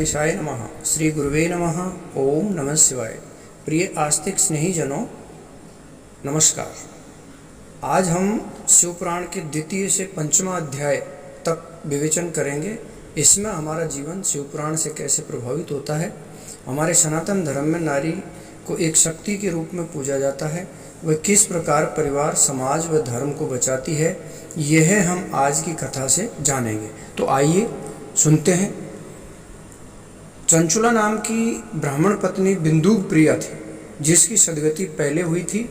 गणेशाय नमः। श्री गुरुवे नमः। ओम नमः शिवाय। प्रिय आस्तिक स्नेहीजनों, नमस्कार। आज हम शिवपुराण के द्वितीय से पंचमा अध्याय तक विवेचन करेंगे। इसमें हमारा जीवन शिवपुराण से कैसे प्रभावित होता है, हमारे सनातन धर्म में नारी को एक शक्ति के रूप में पूजा जाता है, वह किस प्रकार परिवार, समाज व धर्म को बचाती है, यह हम आज की कथा से जानेंगे। तो आइए सुनते हैं। चंचुला नाम की ब्राह्मण पत्नी बिंदुक प्रिया थी, जिसकी सदगति पहले हुई थी।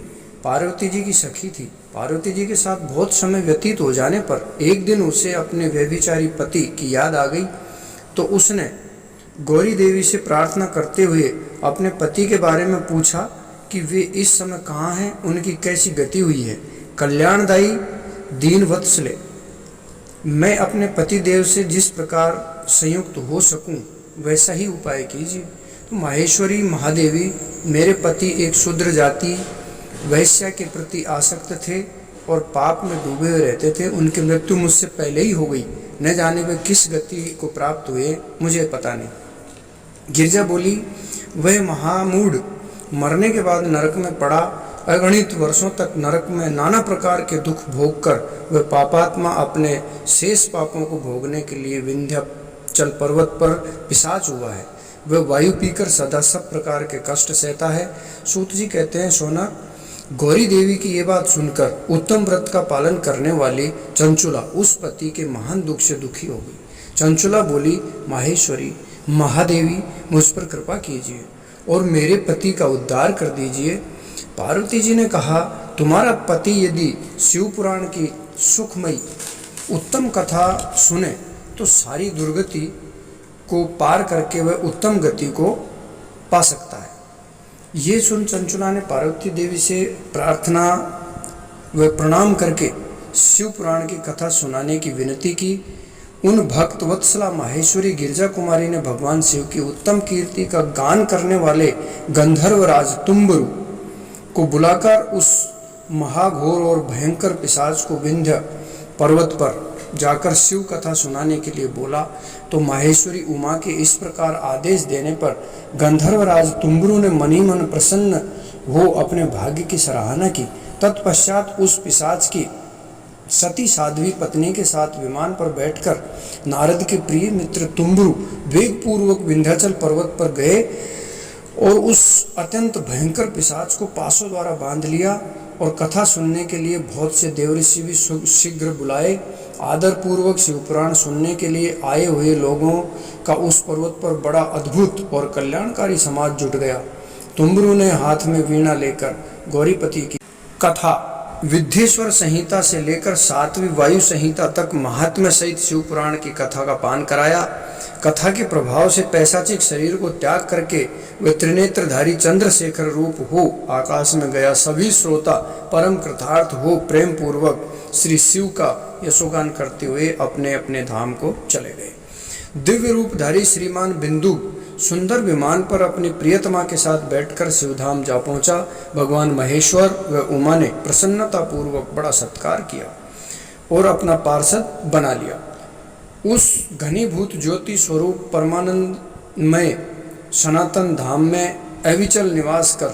पार्वती जी की सखी थी। पार्वती जी के साथ बहुत समय व्यतीत हो जाने पर एक दिन उसे अपने व्यभिचारी पति की याद आ गई, तो उसने गौरी देवी से प्रार्थना करते हुए अपने पति के बारे में पूछा कि वे इस समय कहाँ हैं, उनकी कैसी गति हुई है। कल्याणदायी दीन वत्सले, मैं अपने पति देव से जिस प्रकार संयुक्त हो सकूं वैसा ही उपाय कीजिए। तो माहेश्वरी महादेवी, मेरे पति एक शूद्र जाति वैश्या के प्रति आसक्त थे और पाप में डूबे हुए रहते थे। उनकी मृत्यु मुझसे पहले ही हो गई। न जाने वे किस गति को प्राप्त हुए, मुझे पता नहीं। गिरजा बोली, वह महामूढ़ मरने के बाद नरक में पड़ा। अगणित वर्षों तक नरक में नाना प्रकार के दुख भोगकर वह पापात्मा अपने शेष पापों को भोगने के लिए विंध्याचल पर्वत पर पिशाच हुआ है। वह वायु पीकर सदा सब प्रकार के कष्ट सहता है। सूत जी कहते हैं, सोना, गौरी देवी की ये बात सुनकर उत्तम व्रत का पालन करने वाली चंचुला उस पति के महान दुख से दुखी हो गई। चंचुला बोली, माहेश्वरी महादेवी, मुझ पर कृपा कीजिए और मेरे पति का उद्धार कर दीजिए। पार्वती जी ने कहा, तुम्हारा पति यदि शिव पुराण की सुखमयी उत्तम कथा सुने तो सारी दुर्गति को पार करके वह उत्तम गति को पा सकता है। ये सुन चंचुला ने पार्वती देवी से प्रार्थना व प्रणाम करके शिव पुराण की कथा सुनाने की विनती की। उन भक्त वत्सला माहेश्वरी गिरजा कुमारी ने भगवान शिव की उत्तम कीर्ति का गान करने वाले गंधर्वराज तुम्बरु को बुलाकर उस महाघोर और भयंकर पिशाच को विंध्य पर्वत पर जाकर शिव कथा सुनाने के लिए बोला। तो माहेश्वरी उमा के इस प्रकार आदेश देने पर गंधर्वराज तुम्बरु ने मनी मन प्रसन्न हो अपने भाग्य की सराहना की। तत्पश्चात उस पिशाच की सती साध्वी पत्नी के साथ विमान पर बैठकर नारद के प्रिय मित्र तुम्बरु वेग पूर्वक विंध्याचल पर्वत पर गए और उस अत्यंत भयंकर पिशाच को पासों द्वारा बांध लिया और कथा सुनने के लिए बहुत से देवऋषि भी शीघ्र बुलाए। आदर पूर्वक शिवपुराण सुनने के लिए आए हुए लोगों का उस पर्वत पर बड़ा अद्भुत और कल्याणकारी समाज जुट गया। तुम्बरु ने हाथ में वीणा लेकर गौरीपति की कथा विद्येश्वर संहिता से लेकर 7वीं वायु संहिता तक महात्म्य सहित शिवपुराण की कथा का पान कराया। कथा के प्रभाव से पैशाचिक शरीर को त्याग करके वे त्रिनेत्रधारी चंद्रशेखर रूप हो आकाश में गया। सभी श्रोता परम कृतार्थ हो प्रेम पूर्वक श्री शिव का यशोगान करते हुए अपने अपने धाम को चले गए। दिव्य रूपधारी श्रीमान बिंदु सुंदर विमान पर अपनी प्रियतमा के साथ बैठकर शिवधाम जा पहुंचा। भगवान महेश्वर व उमा ने प्रसन्नता पूर्वक बड़ा सत्कार किया और अपना पार्षद बना लिया। उस घनीभूत ज्योति स्वरूप परमानंदमय सनातन धाम में अविचल निवास कर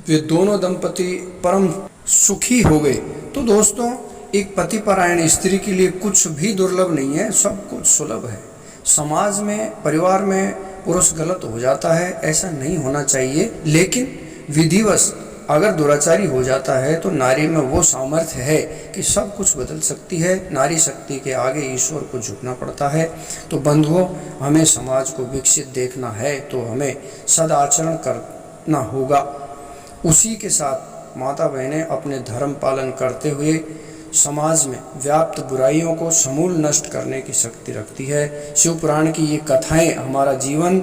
वे दोनों दंपति परम सुखी हो गए। तो दोस्तों, एक पतिपरायण स्त्री के लिए कुछ भी दुर्लभ नहीं है, सब कुछ सुलभ है। समाज में, परिवार में पुरुष गलत हो जाता है, ऐसा नहीं होना चाहिए, लेकिन विधिवश अगर दुराचारी हो जाता है तो नारी में वो सामर्थ्य है कि सब कुछ बदल सकती है। नारी शक्ति के आगे ईश्वर को झुकना पड़ता है। तो बंधुओं, हमें समाज को विकसित देखना है तो हमें सदाचरण करना होगा। उसी के साथ माता बहनें अपने धर्म पालन करते हुए समाज में व्याप्त बुराइयों को समूल नष्ट करने की शक्ति रखती है। शिव पुराण की ये कथाएं हमारा जीवन,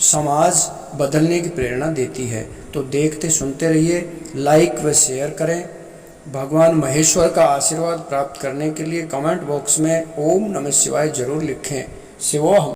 समाज बदलने की प्रेरणा देती है। तो देखते सुनते रहिए, लाइक व शेयर करें। भगवान महेश्वर का आशीर्वाद प्राप्त करने के लिए कमेंट बॉक्स में ओम नमः शिवाय जरूर लिखें। शिवोहम।